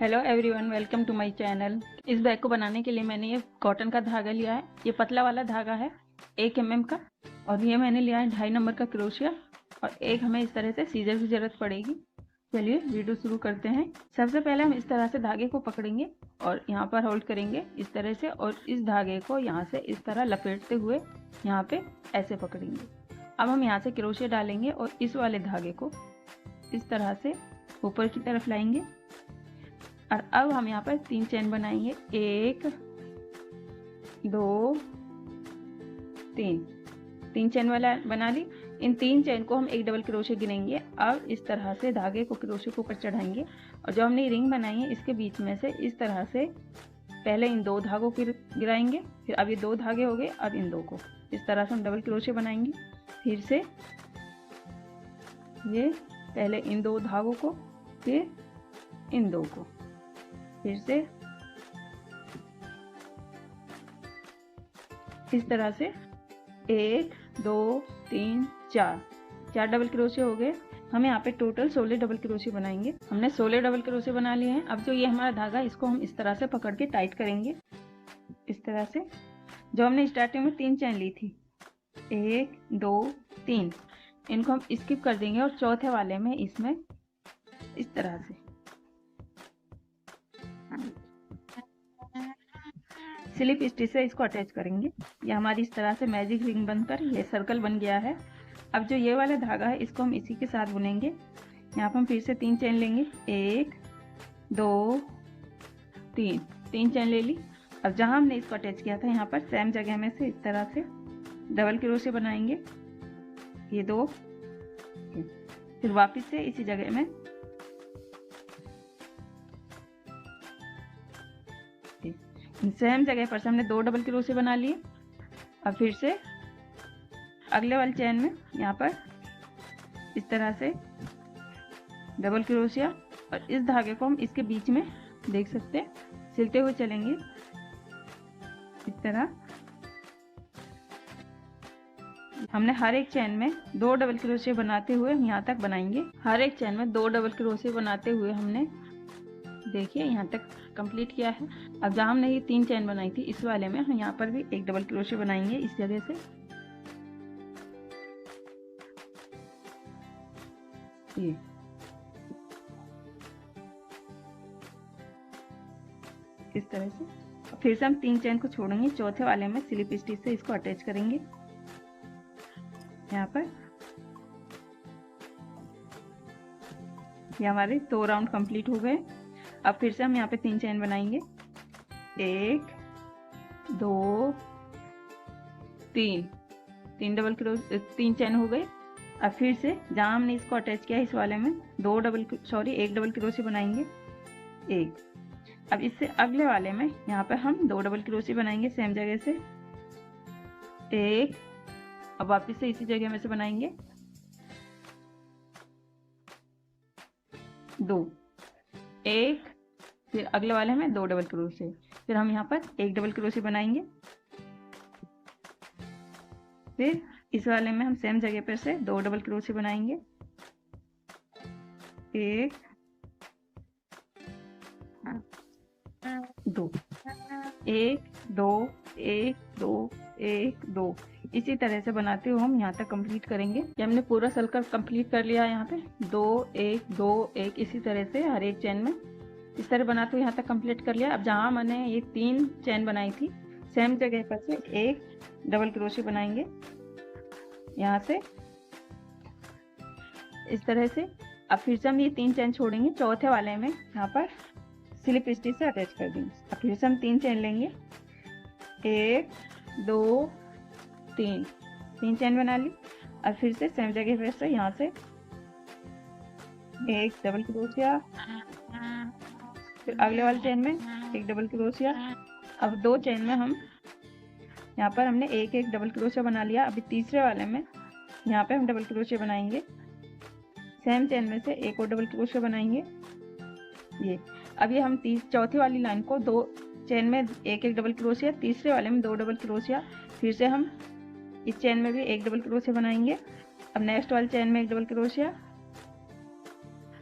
Hello everyone, welcome to my channel. इस bag को बनाने के लिए मैंने ये कॉटन का धागा लिया है। ये पतला वाला धागा है 1 mm का, और ये मैंने लिया है 2.5 नंबर का क्रोशिया, और एक हमें इस तरह से सीजर की ज़रूरत पड़ेगी। चलिए वीडियो शुरू करते हैं। सबसे पहले हम इस तरह से धागे को पकड़ेंगे और यहाँ पर होल्ड करेंगे इस तरह से, और इस धागे को यहाँ से इस तरह लपेटते हुए यहाँ पे ऐसे पकड़ेंगे। अब हम यहाँ से क्रोशिया डालेंगे और इस वाले धागे को इस तरह से ऊपर की तरफ लाएंगे, और अब हम यहाँ पर 3 चेन बनाएंगे। 1 2 3 चेन वाला बना ली। इन 3 चेन को हम एक डबल क्रोशे गिनेंगे। अब इस तरह से धागे को क्रोशे के ऊपर चढ़ाएंगे, और जो हमने रिंग बनाई है इसके बीच में से इस तरह से पहले इन 2 धागों को गिराएंगे। फिर अब ये 2 धागे हो गए, अब इन 2 को इस तरह से हम डबल क्रोशे बनाएंगे। फिर से ये पहले इन 2 धागों को, फिर इन 2 को, फिर से इस तरह से 1 2 3 4 डबल क्रोशे हो गए। हम यहाँ पे टोटल 16 डबल क्रोशे बनाएंगे। हमने 16 डबल क्रोशे बना लिए हैं। अब जो ये हमारा धागा, इसको हम इस तरह से पकड़ के टाइट करेंगे। इस तरह से जो हमने स्टार्टिंग में 3 चेन ली थी, 1 2 3, इनको हम स्किप कर देंगे, और चौथे वाले में इसमें इस तरह से स्लिप स्टिच से इसको अटैच करेंगे। ये हमारी इस तरह से मैजिक रिंग बनकर ये सर्कल बन गया है। अब जो ये वाला धागा है इसको हम इसी के साथ बुनेंगे। यहाँ पर हम फिर से 3 चेन लेंगे। 1 2 3 चेन ले ली। अब जहाँ हमने इसको अटैच किया था यहाँ पर सेम जगह में से इस तरह से डबल क्रोशे बनाएंगे, ये 2, फिर वापस से इसी जगह में सेम जगह पर से हमने 2 डबल क्रोशे बना लिए। अब फिर से अगले वाले चेन में यहाँ पर इस तरह से डबल क्रोशिया, और इस धागे को हम इसके बीच में देख सकते हैं सिलते हुए चलेंगे इस तरह। हमने हर एक चेन में 2 डबल क्रोशे बनाते हुए यहाँ तक बनाएंगे। हर एक चेन में 2 डबल क्रोशे बनाते हुए हमने, देखिए, यहाँ तक कंप्लीट किया है। अब जहाँ हमने ये 3 चेन बनाई थी इस वाले में हम यहाँ पर भी एक डबल क्रोशे बनाएंगे इस जगह से। ये इस तरह से फिर से हम 3 चेन को छोड़ेंगे, चौथे वाले में स्लिप स्टिच से इसको अटैच करेंगे। यहाँ पर ये हमारे 2 राउंड कंप्लीट हो गए। अब फिर से हम यहाँ पे 3 चेन बनाएंगे। 1 2 3 डबल क्रोशे, 3 चेन हो गए। अब फिर से जहाँ हमने इसको अटैच किया इस वाले में एक डबल क्रोशे बनाएंगे, 1। अब इससे अगले वाले में यहाँ पर हम 2 डबल क्रोशे बनाएंगे सेम जगह से, 1। अब वापस से इसी जगह में से बनाएंगे 2, 1, फिर अगले वाले में 2 डबल क्रोशे, फिर हम यहाँ पर 1 डबल क्रोशे बनाएंगे। फिर इस वाले में हम सेम जगह पर से 2 डबल क्रोशे बनाएंगे, 1 2 1 2 1 2 1 2। इसी तरह से बनाते हुए हम यहाँ तक कंप्लीट करेंगे। ये हमने पूरा सर्कल कंप्लीट कर लिया है। यहाँ पे 2 1 2 1 इसी तरह से हर एक चेन में इस तरह बनाते हुए यहाँ तक कंप्लीट कर लिया। अब जहाँ मैंने ये 3 चेन बनाई थी सेम जगह पर से एक डबल क्रोशे बनाएंगे यहाँ से इस तरह से। अब फिर से हम ये 3 चेन छोड़ेंगे, चौथे वाले में यहाँ पर स्लिप स्टिच से अटैच कर देंगे। अब फिर से हम 3 चेन लेंगे, 1 2 3 चेन बना ली। अब फिर से सेम जगह पर से यहाँ से एक डबल क्रोशिया, फिर अगले वाले चेन में एक डबल क्रोशिया। अब 2 चेन में हम यहाँ पर हमने एक डबल क्रोशिया बना लिया। अभी तीसरे वाले में यहाँ पे हम डबल क्रोशिया बनाएंगे, सेम चेन में से एक और डबल क्रोशिया बनाएंगे। ये अब ये हम चौथी वाली लाइन को 2 चेन में एक डबल क्रोशिया, तीसरे वाले में 2 डबल क्रोशिया, फिर से हम इस चेन में भी एक डबल क्रोशिया बनाएंगे। अब नेक्स्ट वाली चेन में एक डबल क्रोशिया,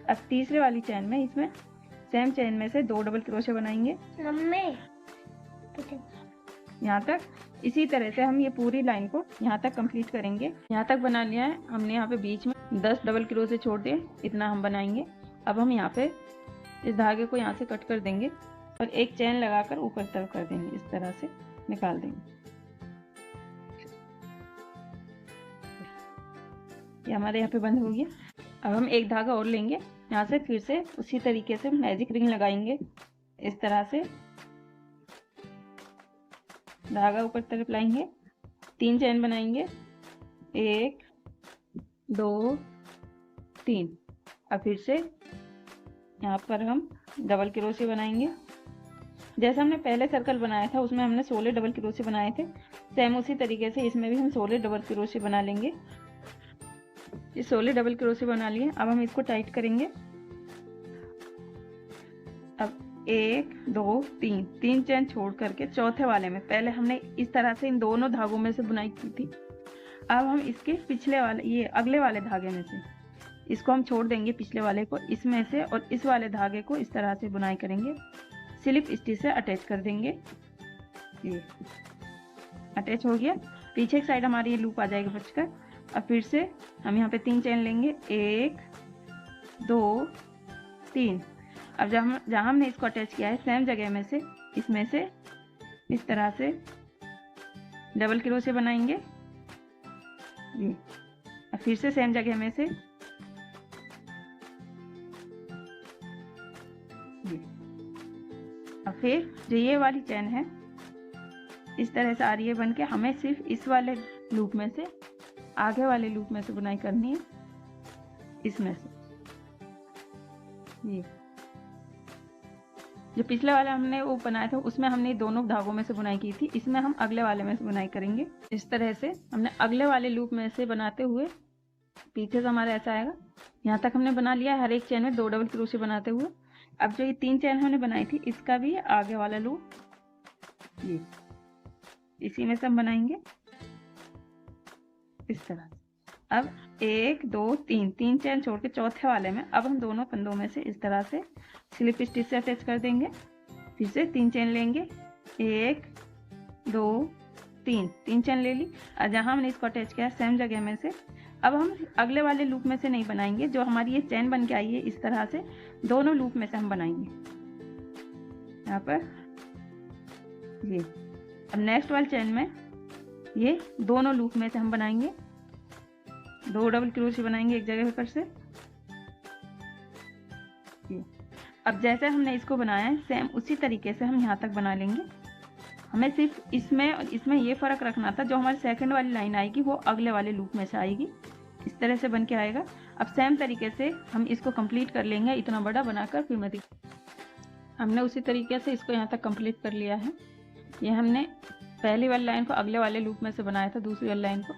अब तीसरे वाली चेन में इसमें सेम चेन में से 2 डबल क्रोशे बनाएंगे यहाँ तक। इसी तरह से हम ये पूरी लाइन को यहाँ तक कंप्लीट करेंगे। यहाँ तक बना लिया है हमने। यहाँ पे बीच में 10 डबल क्रोशे छोड़ दिए, इतना हम बनाएंगे। अब हम यहाँ पे इस धागे को यहाँ से कट कर देंगे और एक चेन लगाकर ऊपर तरफ कर देंगे, इस तरह से निकाल देंगे। ये हमारे यहाँ पे बंद हो गया। अब हम एक धागा और लेंगे, यहाँ से फिर से उसी तरीके से मैजिक रिंग लगाएंगे। इस तरह से धागा ऊपर तरफ लाएंगे, 3 चेन बनाएंगे, 1 2 3। अब फिर से यहाँ पर हम डबल क्रोशे बनाएंगे। जैसा हमने पहले सर्कल बनाया था उसमें हमने 16 डबल क्रोशे बनाए थे, सेम उसी तरीके से इसमें भी हम 16 डबल क्रोशे बना लेंगे। ये 16 डबल क्रोशे बना लिए। अब हम इसको टाइट करेंगे। अब 1 2 3 चेन छोड़ करके चौथे वाले में, पहले हमने इस तरह से इन दोनों धागों में से बुनाई की थी। अब हम इसके पिछले वाले, ये अगले वाले धागे में से इसको हम छोड़ देंगे, पिछले वाले को इसमें से, और इस वाले धागे को इस तरह से बुनाई करेंगे। स्लिप स्टिच से अटैच कर देंगे। ये अटैच हो गया। पीछे की साइड हमारी ये लूप आ जाएगी बचकर। अब फिर से हम यहाँ पे 3 चेन लेंगे, 1 2 3। अब जहाँ हमने इसको अटैच किया है सेम जगह में से, इसमें से इस तरह से डबल क्रोशे बनाएंगे। ये अब फिर से सेम जगह में से ये। अब फिर जो ये वाली चेन है इस तरह से आ रही है बन के, हमें सिर्फ इस वाले लूप में से, आगे वाले लूप में से बुनाई करनी है। इसमें से ये जो पिछले वाला हमने वो बनाया था उसमें हमने दोनों धागों में से बुनाई की थी, इसमें हम अगले वाले में से बुनाई करेंगे। इस तरह से हमने अगले वाले लूप में से बनाते हुए पीछे से हमारा ऐसा आएगा। यहाँ तक हमने बना लिया हर एक चेन में 2 डबल क्रोशे बनाते हुए। अब जो ये 3 चेन हमने बनाई थी इसका भी आगे वाला लूप ये इसी में से हम बनाएंगे इस तरह। अब 1 2 3 चेन छोड़ के चौथे वाले में अब हम दोनों फंदों में से इस तरह से स्लिप स्टिच से अटैच कर देंगे। फिर से 3 चेन लेंगे, 1 2 3 चेन ले ली। और जहाँ हमने इसको अटैच किया सेम जगह में से अब हम अगले वाले लूप में से नहीं बनाएंगे, जो हमारी ये चेन बन के आई है इस तरह से दोनों लूप में से हम बनाएंगे यहाँ पर ये। अब नेक्स्ट वाली चेन में ये दोनों लूप में से हम बनाएंगे 2 डबल क्रोशे बनाएंगे एक जगह पर से ये। अब जैसे हमने इसको बनाया है सेम उसी तरीके से हम यहाँ तक बना लेंगे। हमें सिर्फ इसमें और इसमें ये फ़र्क रखना था, जो हमारी सेकंड वाली लाइन आएगी वो अगले वाले लूप में से आएगी, इस तरह से बन के आएगा। अब सेम तरीके से हम इसको कंप्लीट कर लेंगे, इतना बड़ा बनाकर फिर मैं हमने उसी तरीके से इसको यहाँ तक कंप्लीट कर लिया है। ये हमने पहली वाली लाइन को अगले वाले लूप में से बनाया था, दूसरी वाली लाइन को।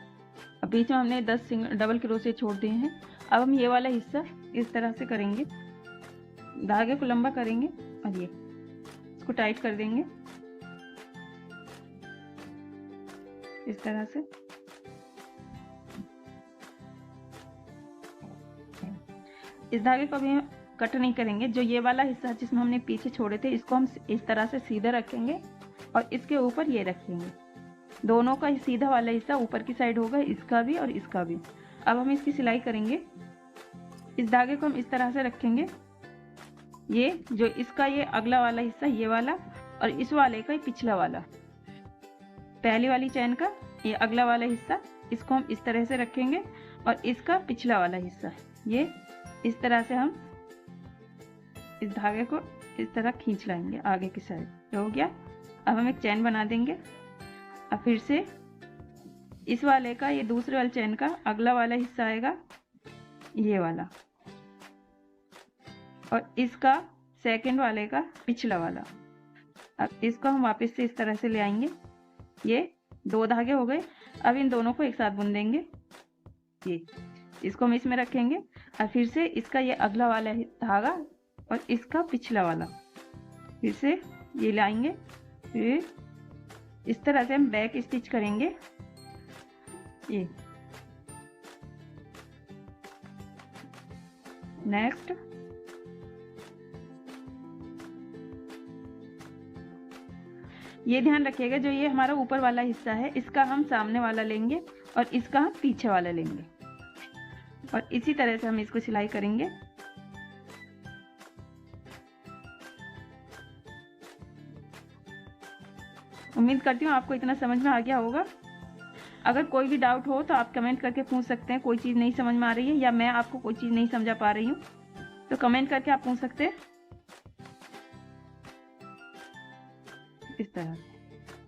अब बीच में हमने 10 डबल क्रोशे छोड़ दिए हैं। अब हम ये वाला हिस्सा इस तरह से करेंगे, धागे को लंबा करेंगे और ये इसको टाइट कर देंगे इस तरह से। इस धागे को भी कट नहीं करेंगे। जो ये वाला हिस्सा जिसमें हमने पीछे छोड़े थे इसको हम इस तरह से सीधा रखेंगे और इसके ऊपर ये रखेंगे। दोनों का सीधा वाला हिस्सा ऊपर की साइड होगा, इसका भी और इसका भी। अब हम इसकी सिलाई करेंगे। इस धागे को हम इस तरह से रखेंगे, ये जो इसका ये अगला वाला हिस्सा ये वाला और इस वाले का पिछला वाला, पहली वाली चैन का ये अगला वाला हिस्सा, इसको हम इस तरह से रखेंगे और इसका पिछला वाला हिस्सा ये इस तरह से हम इस धागे को इस तरह खींच लाएंगे आगे की साइड। हो गया। अब हम एक चैन बना देंगे। अब फिर से इस वाले का ये दूसरे वाले चैन का अगला वाला हिस्सा आएगा ये वाला, और इसका सेकंड वाले का पिछला वाला। अब इसको हम वापस से इस तरह से ले आएंगे। ये 2 धागे हो गए। अब इन दोनों को एक साथ बुन देंगे। ये इसको हम इसमें रखेंगे और फिर से इसका ये अगला वाला धागा और इसका पिछला वाला फिर से ये लाएंगे। फिर इस तरह से हम बैक स्टिच करेंगे। ये नेक्स्ट ये ध्यान रखिएगा, जो ये हमारा ऊपर वाला हिस्सा है इसका हम सामने वाला लेंगे और इसका हम पीछे वाला लेंगे और इसी तरह से हम इसको सिलाई करेंगे। उम्मीद करती हूँ आपको इतना समझ में आ गया होगा। अगर कोई भी डाउट हो तो आप कमेंट करके पूछ सकते हैं, कोई चीज़ नहीं समझ में आ रही है या मैं आपको कोई चीज़ नहीं समझा पा रही हूँ तो कमेंट करके आप पूछ सकते हैं। इस तरह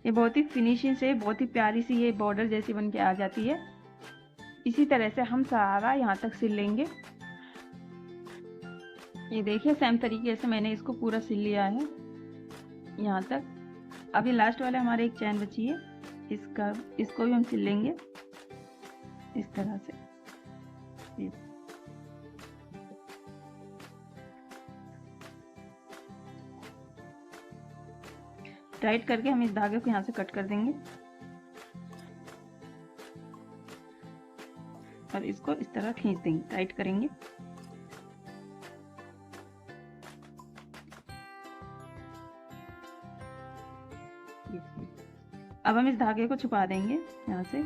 ये बहुत ही फिनिशिंग से बहुत ही प्यारी सी ये बॉर्डर जैसी बन के आ जाती है। इसी तरह से हम सारा यहाँ तक सिल लेंगे। ये देखिए सेम तरीके से मैंने इसको पूरा सिल लिया है यहाँ तक। अब ये लास्ट वाले हमारे एक चैन बची है, इसको भी हम सिल लेंगे इस तरह से। टाइट करके हम इस धागे को यहाँ से कट कर देंगे और इसको इस तरह खींच देंगे, टाइट करेंगे। अब हम इस धागे को छुपा देंगे यहाँ से।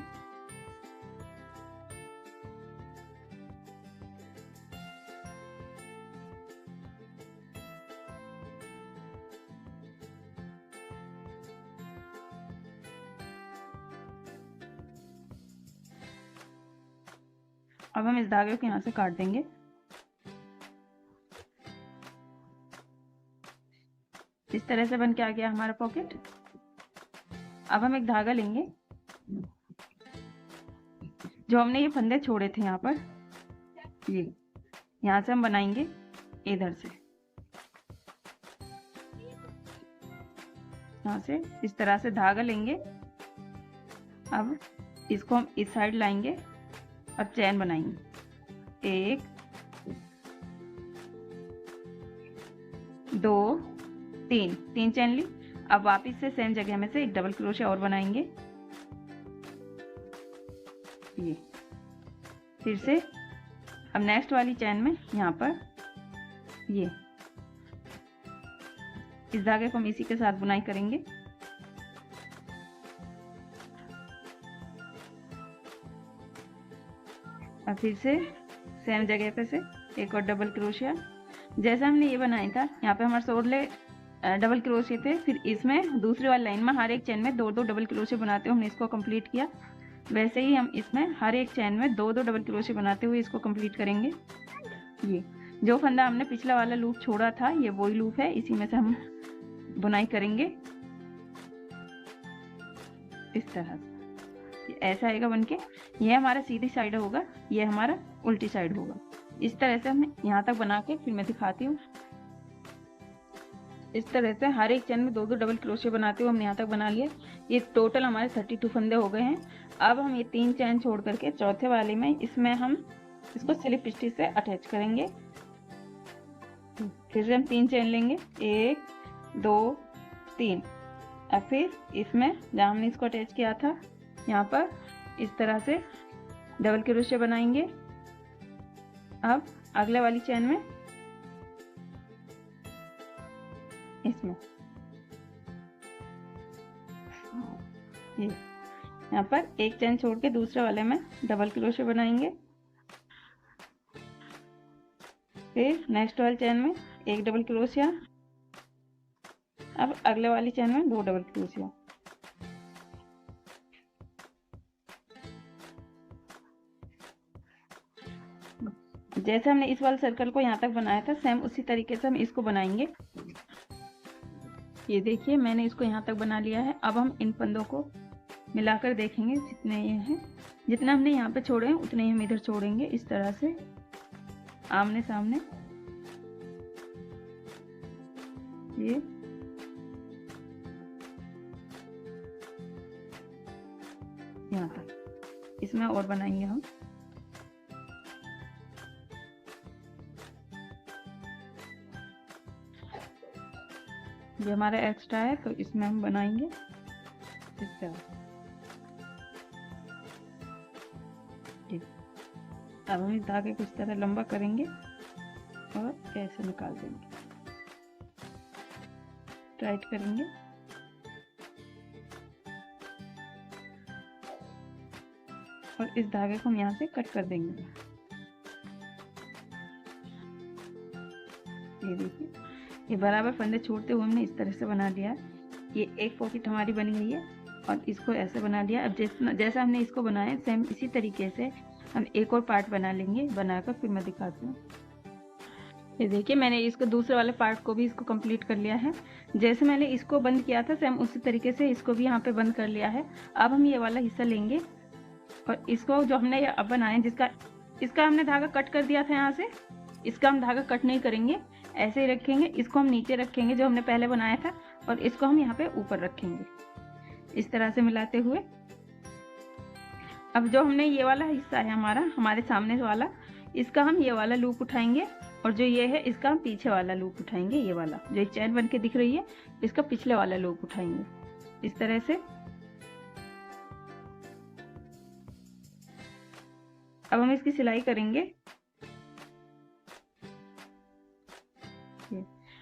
अब हम इस धागे को यहाँ से काट देंगे। इस तरह से बन के आ गया हमारा पॉकेट। अब हम एक धागा लेंगे, जो हमने ये फंदे छोड़े थे यहाँ पर, ये यहाँ से हम बनाएंगे इधर से, यहाँ से इस तरह से धागा लेंगे। अब इसको हम इस साइड लाएंगे और चैन बनाएंगे। 1 2 3 चैन ली। अब वापिस से सेम जगह में से एक डबल क्रोशे और बनाएंगे। ये फिर से अब नेक्स्ट वाली चैन में यहाँ पर ये इस धागे को हम इसी के साथ बुनाई करेंगे। और फिर से सेम जगह पे से एक और डबल क्रोशिया। जैसा हमने ये बनाया था, यहाँ पे हमारे 16 डबल क्रोशिया थे, फिर इसमें दूसरी वाली लाइन में हर एक चैन में 2-2 डबल क्रोशिया बनाते हुए हमने इसको कंप्लीट किया। वैसे ही हम इसमें हर एक चैन में 2-2 डबल क्रोशिया बनाते हुए इसको कंप्लीट करेंगे। ये जो फंदा हमने पिछला वाला लूप छोड़ा था, ये वही लूप है, इसी में से हम बुनाई करेंगे इस तरह से। ऐसा आएगा बनके। ये हमारा सीधी साइड होगा, ये हमारा उल्टी साइड होगा। इस तरह से हम यहाँ तक बना के फिर मैं दिखाती हूँ। इस तरह से हर एक चैन में 2-2 डबल क्रोशिया बनाते हुए हमने यहाँ तक बना लिया। ये टोटल हमारे 32 फंदे हो गए हैं। अब हम ये 3 चैन छोड़ करके चौथे वाले में इसमें हम इसको स्लिप स्टिच से अटैच करेंगे। फिर से हम 3 चैन लेंगे, 1 2 3। अब फिर इसमें जहाँ हमने इसको अटैच किया था यहाँ पर इस तरह से डबल क्रोशिया बनाएंगे। अब अगले वाली चैन में इसमें ये यहाँ पर एक चैन छोड़ के दूसरे वाले में डबल क्रोशिया बनाएंगे। फिर नेक्स्ट वाली चैन में एक डबल क्रोशिया। अब अगले वाली चैन में 2 डबल क्रोशिया। जैसे हमने इस वाले सर्कल को यहाँ तक बनाया था, सेम उसी तरीके से हम इसको बनाएंगे। ये देखिए मैंने इसको यहाँ तक बना लिया है। अब हम इन फंदों को मिलाकर देखेंगे जितने ये हैं, जितना हमने यहाँ पे छोड़े हैं उतने ही हम इधर छोड़ेंगे, इस तरह से आमने सामने। ये यहाँ तक इसमें और बनाएंगे हम। ये हमारा एक्स्ट्रा है तो इसमें हम बनाएंगे इस तरह। ठीक, अब हम इस धागे को इस तरह लंबा करेंगे और ऐसे निकाल देंगे, टाइट करेंगे। और इस धागे को हम यहाँ से कट कर देंगे। ये देखिए, ये बराबर फंदे छोड़ते हुए हमने इस तरह से बना दिया है। ये एक पॉकेट हमारी बन गई है और इसको ऐसे बना दिया। अब जैसा हमने इसको बनाया सेम इसी तरीके से हम एक और पार्ट बना लेंगे। बनाकर फिर मैं दिखाती हूँ। ये देखिए, मैंने इसको दूसरे वाले पार्ट को भी इसको कंप्लीट कर लिया है। जैसे मैंने इसको बंद किया था सेम उसी तरीके से इसको भी यहाँ पे बंद कर लिया है। अब हम ये वाला हिस्सा लेंगे और इसको जो हमने अब बनाया इसका हमने धागा कट कर दिया था यहाँ से, इसका हम धागा कट नहीं करेंगे, ऐसे ही रखेंगे। इसको हम नीचे रखेंगे जो हमने पहले बनाया था और इसको हम यहाँ पे ऊपर रखेंगे इस तरह से मिलाते हुए। अब जो हमने ये वाला हिस्सा है हमारे सामने वाला, इसका हम ये वाला लूप उठाएंगे और जो ये है इसका हम पीछे वाला लूप उठाएंगे। ये वाला जो चैन बन के दिख रही है इसका पिछले वाला लूप उठाएंगे इस तरह से। अब हम इसकी सिलाई करेंगे।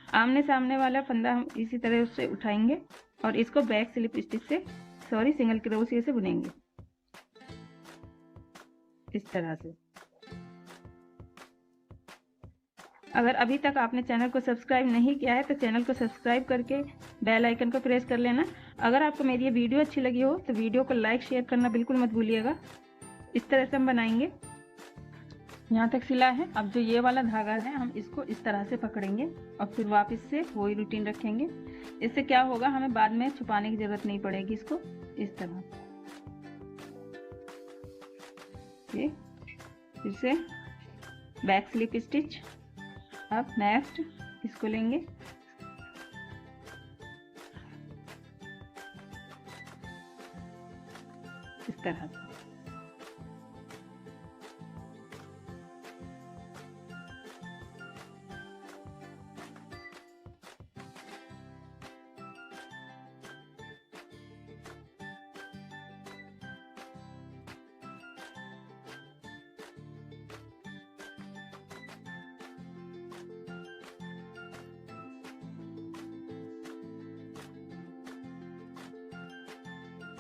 आमने सामने वाला फंदा हम इसी तरह से उठाएंगे और इसको बैक स्लिप स्टिच से सिंगल क्रोशिया से बुनेंगे इस तरह से। अगर अभी तक आपने चैनल को सब्सक्राइब नहीं किया है तो चैनल को सब्सक्राइब करके बेल आइकन को प्रेस कर लेना। अगर आपको मेरी ये वीडियो अच्छी लगी हो तो वीडियो को लाइक शेयर करना बिल्कुल मत भूलिएगा। इस तरह से हम बनाएंगे। यहाँ तक सिला है। अब जो ये वाला धागा है हम इसको इस तरह से पकड़ेंगे और फिर वापस से वही रूटीन रखेंगे। इससे क्या होगा, हमें बाद में छुपाने की जरूरत नहीं पड़ेगी इसको। इस तरह ये फिर से बैक स्लिप स्टिच। अब नेक्स्ट इसको लेंगे इस तरह से।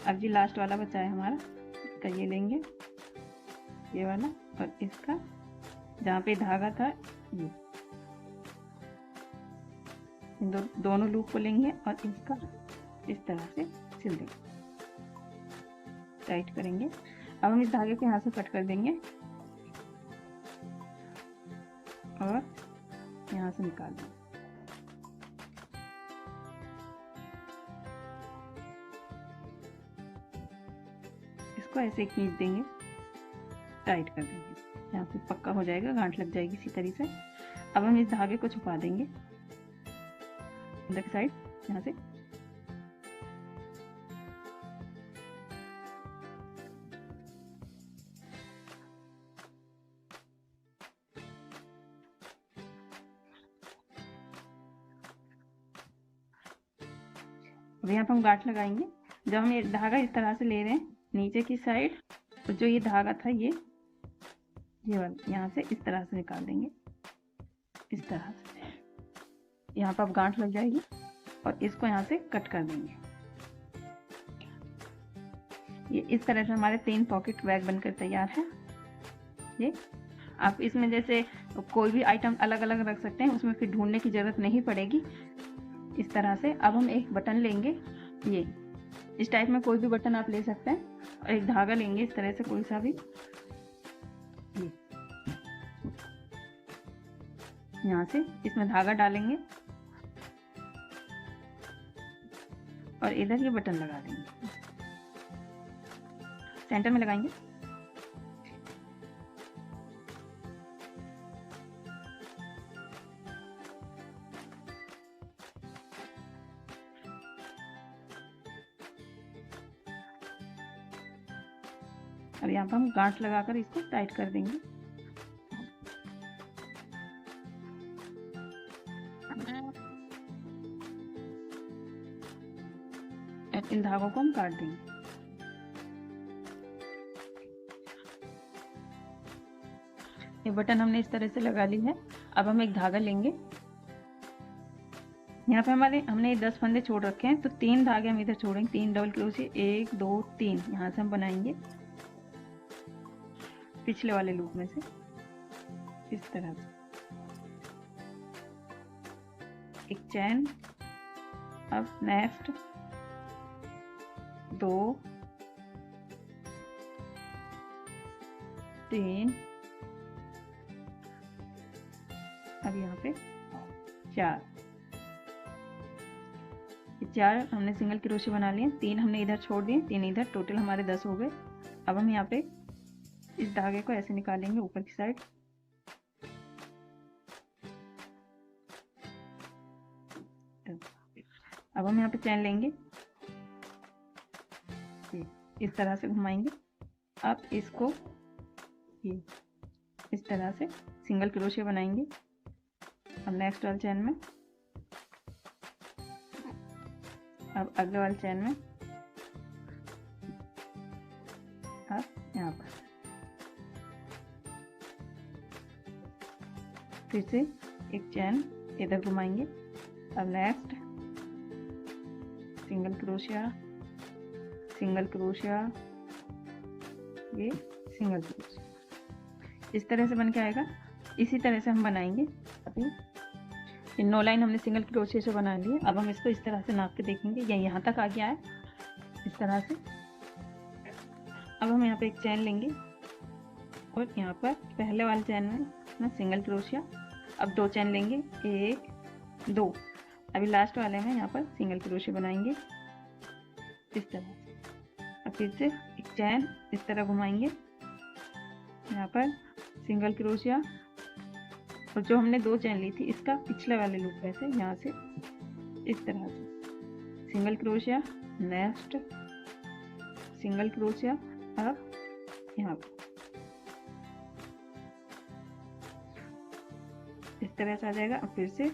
अब जी लास्ट वाला बचा है हमारा, इसका ये लेंगे ये वाला और इसका जहाँ पे धागा था ये दोनों लूप को लेंगे और इसका इस तरह से सिल देंगे, टाइट करेंगे। अब हम इस धागे को यहाँ से कट कर देंगे और यहाँ से निकाल देंगे। इसको ऐसे खींच देंगे, टाइट कर देंगे, यहाँ पे पक्का हो जाएगा, गांठ लग जाएगी इसी तरह से। अब हम इस धागे को छुपा देंगे अंदर की साइड यहाँ से। अब यहाँ पे हम गांठ लगाएंगे। जब हम ये धागा इस तरह से ले रहे हैं नीचे की साइड, तो जो ये धागा था ये वाला यहाँ से इस तरह से निकाल देंगे इस तरह से। यहाँ पर अब गांठ लग जाएगी और इसको यहाँ से कट कर देंगे। ये इस तरह से हमारे 3 पॉकेट बैग बनकर तैयार है। ये आप इसमें जैसे कोई भी आइटम अलग अलग रख सकते हैं, उसमें फिर ढूंढने की जरूरत नहीं पड़ेगी इस तरह से। अब हम एक बटन लेंगे, ये इस टाइप में कोई भी बटन आप ले सकते हैं, और एक धागा लेंगे इस तरह से कोई सा भी। यहाँ से इसमें धागा डालेंगे और इधर ये बटन लगा देंगे, सेंटर में लगाएंगे। और यहाँ पर हम गांठ लगाकर इसको टाइट कर देंगे। इन धागों को हम काट देंगे। ये बटन हमने इस तरह से लगा ली है। अब हम एक धागा लेंगे। यहाँ पे हमने 10 फंदे छोड़ रखे हैं, तो 3 धागे हम इधर छोड़ेंगे, 3 डबल क्रोशिया, 1 2 3 यहाँ से हम बनाएंगे पिछले वाले लूप में से इस तरह से एक चैन। अब नेक्स्ट 2 3, अब यहाँ पे 4 हमने सिंगल क्रोशे बना लिए, 3 हमने इधर छोड़ दिए, 3 इधर, टोटल हमारे 10 हो गए। अब हम यहाँ पे इस धागे को ऐसे निकालेंगे ऊपर की साइड। अब हम यहाँ पे चैन लेंगे, इस तरह से घुमाएंगे। अब इसको इस तरह से सिंगल क्रोशे बनाएंगे। अब नेक्स्ट वाले चैन में, अब अगले वाले चैन में, अब यहाँ पर फिर से एक चैन इधर घुमाएंगे। अब next single crochet, single crochet, ये सिंगल क्रोशिया, इस तरह से बन के आएगा। इसी तरह से हम बनाएंगे। अभी ये 9 लाइन हमने सिंगल क्रोशिया से बना लिए। अब हम इसको इस तरह से नाप के देखेंगे, ये यहाँ तक आ गया है इस तरह से। अब हम यहाँ पे एक चैन लेंगे और यहाँ पर पहले वाले चैन में ना सिंगल क्रोशिया। अब 2 चैन लेंगे, 1 2, अभी लास्ट वाले में यहाँ पर सिंगल क्रोशिया बनाएंगे इस तरह से। अब फिर से एक चैन इस तरह घुमाएंगे, यहाँ पर सिंगल क्रोशिया, और जो हमने 2 चैन ली थी इसका पिछले वाले लूप में से यहाँ से इस तरह से single crochet, next single crochet. अब यहाँ पर इस तरह से आ जाएगा। अब फिर से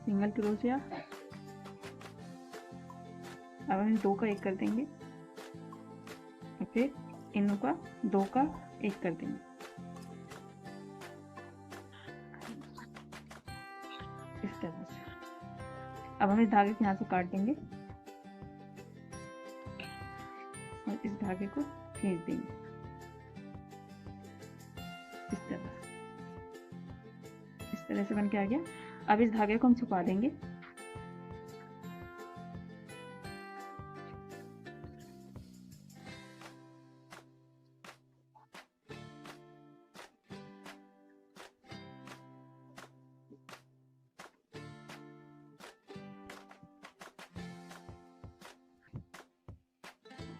सिंगल क्रोशिया, अब हम 2 का 1 कर देंगे, फिर इनका 2 का 1 कर देंगे इस तरह से। अब हम इस धागे को यहाँ से काट देंगे और इस धागे को खींच देंगे इस तरह से बन के आ गया। अब इस धागे को हम छुपा देंगे।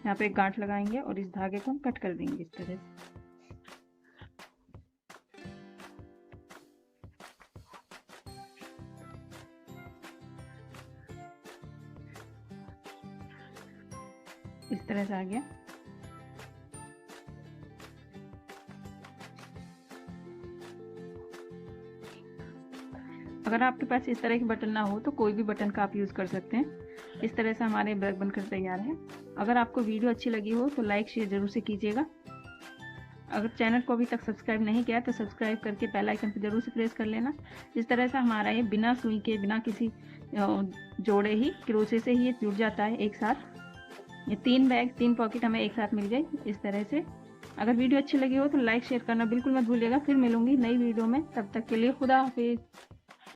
यहाँ पे एक गांठ लगाएंगे और इस धागे को हम कट कर देंगे इस तरह से। इस तरह से आ गया। अगर आपके पास इस तरह के बटन ना हो तो कोई भी बटन का आप यूज़ कर सकते हैं। इस तरह से हमारे बैग बनकर तैयार है। अगर आपको वीडियो अच्छी लगी हो तो लाइक शेयर जरूर से कीजिएगा। अगर चैनल को अभी तक सब्सक्राइब नहीं किया तो सब्सक्राइब करके बेल आइकन पर जरूर से प्रेस कर लेना। इस तरह से हमारा ये बिना सुई के, बिना किसी जोड़े ही, क्रोशे से ही ये जुड़ जाता है एक साथ। ये 3 बैग 3 पॉकेट हमें एक साथ मिल गए इस तरह से। अगर वीडियो अच्छी लगी हो तो लाइक शेयर करना बिल्कुल मत भूलिएगा। फिर मिलूंगी नई वीडियो में, तब तक के लिए खुदा हाफिज।